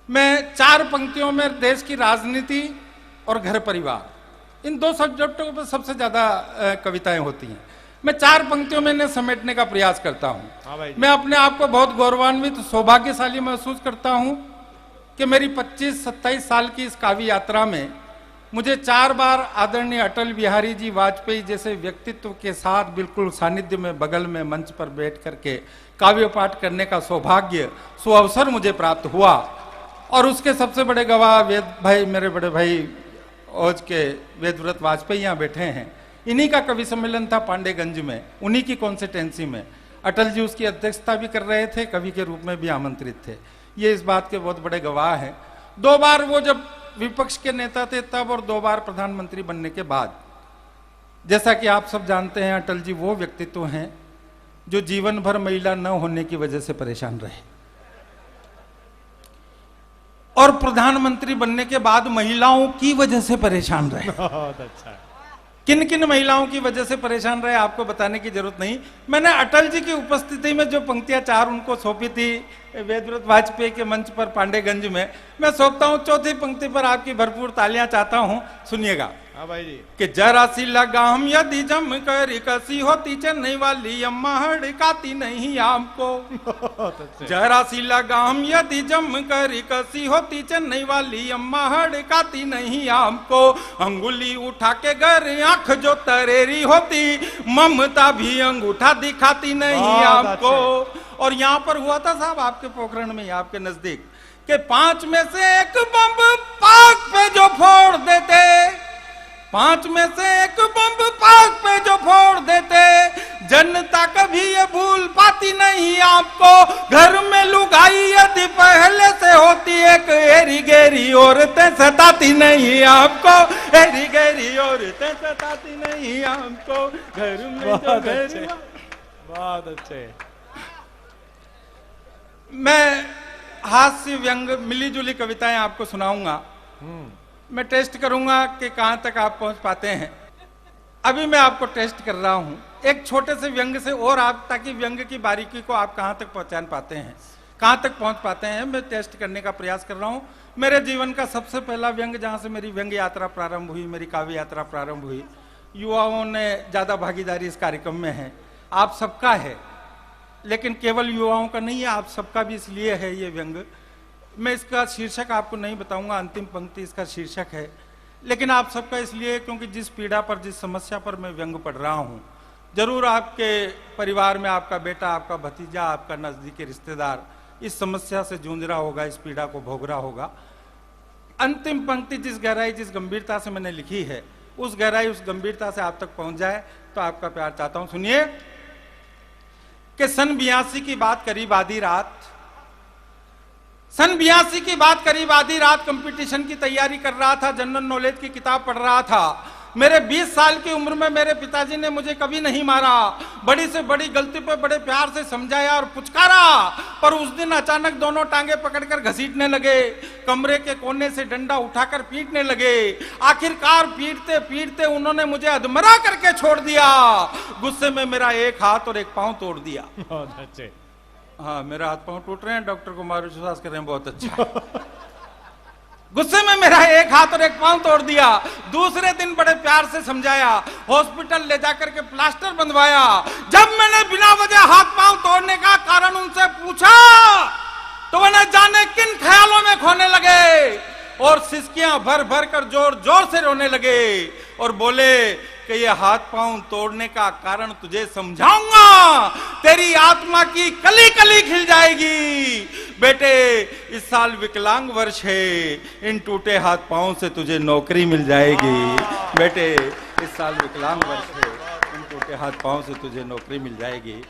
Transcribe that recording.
मैं 4 पंक्तियों में देश की राजनीति और घर परिवार, इन 2 सब्जेक्टों पर सबसे ज्यादा कविताएं होती हैं। मैं 4 पंक्तियों में इन्हें समेटने का प्रयास करता हूं। मैं अपने आप को बहुत गौरवान्वित, सौभाग्यशाली महसूस करता हूं कि मेरी 25-27 साल की इस काव्य यात्रा में मुझे 4 बार आदरणीय अटल बिहारी जी वाजपेयी जैसे व्यक्तित्व के साथ बिल्कुल सानिध्य में, बगल में, मंच पर बैठ करके काव्य पाठ करने का सौभाग्य, सुअवसर मुझे प्राप्त हुआ। और उसके सबसे बड़े गवाह वेद भाई, मेरे बड़े भाई औज के वेदव्रत वाजपेयी यहाँ बैठे हैं। इन्हीं का कवि सम्मेलन था पांडेगंज में, उन्हीं की कॉन्स्टिट्यूंसी में। अटल जी उसकी अध्यक्षता भी कर रहे थे, कवि के रूप में भी आमंत्रित थे। ये इस बात के बहुत बड़े गवाह हैं। 2 बार वो जब विपक्ष के नेता थे तब, और 2 बार प्रधानमंत्री बनने के बाद। जैसा कि आप सब जानते हैं, अटल जी वो व्यक्तित्व हैं जो जीवन भर महिला न होने की वजह से परेशान रहे, और प्रधानमंत्री बनने के बाद महिलाओं की वजह से परेशान रहे। बहुत अच्छा। किन किन महिलाओं की वजह से परेशान रहे आपको बताने की जरूरत नहीं। मैंने अटल जी की उपस्थिति में जो पंक्तियां 4 उनको सौंपी थी वेदव्रत वाजपेयी के मंच पर पांडेगंज में, मैं सौंपता हूं 4थी पंक्ति पर आपकी भरपूर तालियां चाहता हूं, सुनिएगा। हाँ भाई जी। कि जरा सी लगाम यदि जम कर कसी होती चेन्नई वाली अम्मा हड़काती नहीं आपको। जरा सी लगाम यदि जम कर कसी होती चेन्नई वाली अम्मा हड़काती नहीं आपको। अंगुली उठा के घर आंख जो तरेरी होती, ममता भी अंगूठा दिखाती नहीं आपको। और यहाँ पर हुआ था साहब आपके पोखरण में, आपके नजदीक, के 5 में से 1 बम पाक पे जो फोड़ देते, 5 में से 1 बम पाक पे जो फोड़ देते, जनता कभी ये भूल पाती नहीं आपको। घर में लुगाई यदि पहले से होती, एक एरी गहरी औरतें सताती नहीं आपको। एरी गहरी औरतें सताती नहीं आपको। घर में बहुत अच्छे। मैं हास्य, व्यंग, मिली जुली कविताएं आपको सुनाऊंगा। मैं टेस्ट करूंगा कि कहां तक आप पहुंच पाते हैं। अभी मैं आपको टेस्ट कर रहा हूं एक छोटे से व्यंग से, और आप, ताकि व्यंग की बारीकी को आप कहां तक पहचान पाते हैं, कहां तक पहुंच पाते हैं, मैं टेस्ट करने का प्रयास कर रहा हूं। मेरे जीवन का सबसे पहला व्यंग, जहां से मेरी व्यंग यात्रा प्रारंभ हुई, मेरी काव्य यात्रा प्रारंभ हुई, युवाओं ने ज्यादा भागीदारी इस कार्यक्रम में है, आप सबका है, लेकिन केवल युवाओं का नहीं है, आप सबका भी इसलिए है ये व्यंग। मैं इसका शीर्षक आपको नहीं बताऊंगा, अंतिम पंक्ति इसका शीर्षक है, लेकिन आप सबका इसलिए क्योंकि जिस पीड़ा पर, जिस समस्या पर मैं व्यंग पढ़ रहा हूं, जरूर आपके परिवार में आपका बेटा, आपका भतीजा, आपका नजदीकी रिश्तेदार इस समस्या से जूझ रहा होगा, इस पीड़ा को भोग रहा होगा। अंतिम पंक्ति जिस गहराई, जिस गंभीरता से मैंने लिखी है, उस गहराई, उस गंभीरता से आप तक पहुंच जाए तो आपका प्यार चाहता हूं। सुनिए कि सन 82 की बात करीब आधी रात, सन 82 की बात करीब आधी रात, कंपटीशन की तैयारी कर रहा था, जनरल नॉलेज की किताब पढ़ रहा था। मेरे 20 साल की उम्र में मेरे पिताजी ने मुझे कभी नहीं मारा, बड़ी से बड़ी गलती पे बड़े प्यार से समझाया और पुचकारा, पर उस दिन अचानक दोनों टांगे पकड़कर घसीटने लगे, कमरे के कोने से डंडा उठाकर पीटने लगे। आखिरकार पीटते पीटते उन्होंने मुझे अधमरा करके छोड़ दिया। गुस्से में मेरा 1 हाथ और 1 पांव तोड़ दिया। बहुत अच्छे। हाँ, मेरा हाथ पांव टूट रहे हैं, डॉक्टर कुमार विश्वास कर रहे हैं, बहुत अच्छा। गुस्से में मेरा 1 हाथ और 1 पांव तोड़ दिया। दूसरे दिन बड़े प्यार से समझाया, हॉस्पिटल ले जाकर के प्लास्टर बंधवाया। जब मैंने बिना वजह हाथ पांव तोड़ने का कारण उनसे पूछा तो वो न जाने किन ख्यालों में खोने लगे, और सिसकियां भर भर कर जोर जोर से रोने लगे, और बोले कि ये हाथ पांव तोड़ने का कारण तुझे समझाऊंगा, तेरी आत्मा की कली कली खिल जाएगी। बेटे, इस साल विकलांग वर्ष है, इन टूटे हाथ पांव से तुझे नौकरी मिल जाएगी। बेटे, इस साल विकलांग वर्ष है, इन टूटे हाथ पांव से तुझे नौकरी मिल जाएगी।